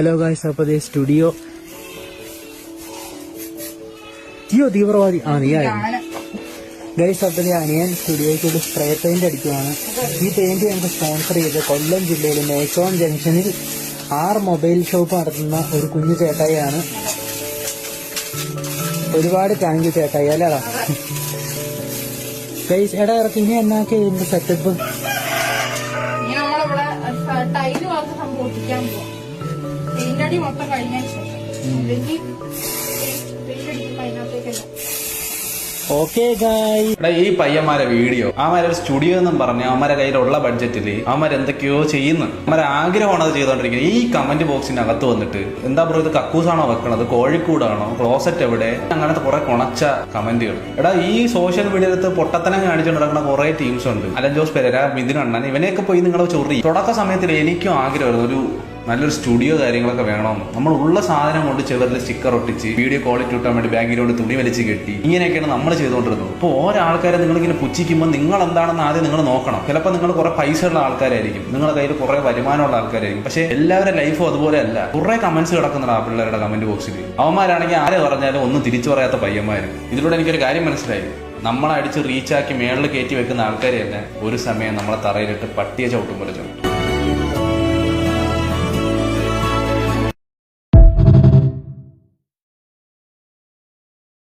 Hello guys, അപ്പോൾ ദേ studio തീവ്രവാദി നീയായിരുന്നു guys. അപ്പോൾ അനിയൻ സ്റ്റുഡിയോയ്ക്ക് ഒരു സ്പ്രേ പെയിന്റ് അടിക്കുവാണ്. ഈ പെയിന്റ് ഞങ്ങൾക്ക് സ്പോൺസർ ചെയ്ത് കൊല്ലം ജില്ലയിൽ മേക്കോൺ ജംഗ്ഷനിൽ മൊബൈൽ ഷോപ്പ് നടത്തുന്ന ഒരു കുഞ്ഞു ചേട്ടായിയാണ്. ഒരുപാട് താങ്ക് യു ചേട്ടായി. അല്ലേടാ ഗൈസ്? എടാ ഇറക്കി ഇനി എന്നാക്കെ ഇതിന്റെ സെറ്റപ്പ് മൊത്തം കഴിഞ്ഞ ഓക്കെ ഗായ്. ഈ പയ്യന്മാരെ വീഡിയോ അവന്മാരൊരു സ്റ്റുഡിയോ എന്നും പറഞ്ഞ് അവന്മാരെ കയ്യിലുള്ള ബഡ്ജറ്റില് അവന്മാരെന്തൊക്കെയോ ചെയ്യുന്നു. അവന്മാരെ ആഗ്രഹമാണ് അത് ചെയ്തോണ്ടിരിക്കുന്നത്. ഈ കമന്റ് ബോക്സിനകത്ത് വന്നിട്ട് എന്താ പറയുക, ഇത് കക്കൂസാണോ വെക്കണത്, കോഴിക്കൂടാണോ, ക്ലോസറ്റ് എവിടെ, അങ്ങനത്തെ കുറെ കുണച്ച കമന്റുകൾ. ഈ സോഷ്യൽ മീഡിയയിലത്ത് പൊട്ടത്തനം കാണിച്ചുകൊണ്ട് നടക്കുന്ന കുറെ ടീംസ് ഉണ്ട്. അലൻ ജോസ് പെരേര, മിഥുൻ അണ്ണൻ, ഇവനെയൊക്കെ പോയി നിങ്ങൾ ചൊറി. തുടക്ക സമയത്തിൽ എനിക്കും ആഗ്രഹമായിരുന്നു ഒരു നല്ലൊരു സ്റ്റുഡിയോ കാര്യങ്ങളൊക്കെ വേണം. നമ്മൾ ഉള്ള സാധനം കൊണ്ട് ചെവറിൽ സ്റ്റിക്കർ ഒട്ടിച്ച് വീഡിയോ ക്വാളിറ്റി കിട്ടാൻ വേണ്ടി ബാങ്കിലോട്ട് തുണി വലിച്ച് കെട്ടി ഇങ്ങനെയൊക്കെയാണ് നമ്മൾ ചെയ്തുകൊണ്ടിരുന്നത്. അപ്പോൾ ഓരോ ആൾക്കാരെ നിങ്ങളിങ്ങനെ പുച്ഛിക്കുമ്പോൾ നിങ്ങൾ എന്താണെന്ന് ആദ്യം നിങ്ങൾ നോക്കണം. ചിലപ്പോൾ നിങ്ങൾ കുറെ പൈസ ഉള്ള ആൾക്കാരായിരിക്കും, നിങ്ങളുടെ കയ്യിൽ കുറെ വരുമാനമുള്ള ആൾക്കാരായിരിക്കും. പക്ഷേ എല്ലാവരുടെ ലൈഫും അതുപോലെ അല്ല. കുറെ കമന്റ്സ് കിടക്കുന്നുണ്ട് ആ പിള്ളേരുടെ കമന്റ് ബോക്സിൽ. അവന്മാരാണെങ്കിൽ ആരെ പറഞ്ഞാലും ഒന്നും തിരിച്ചു പറയാത്ത പയ്യന്മാർ. ഇതിലൂടെ എനിക്കൊരു കാര്യം മനസ്സിലായി. നമ്മളെ അടിച്ച് റീച്ചാക്കി മേളിൽ കയറ്റി വെക്കുന്ന ആൾക്കാരെ തന്നെ ഒരു സമയം നമ്മളെ തറയിലിട്ട് പട്ടിയെ ചവിട്ടും പോലെ ചവിട്ടും.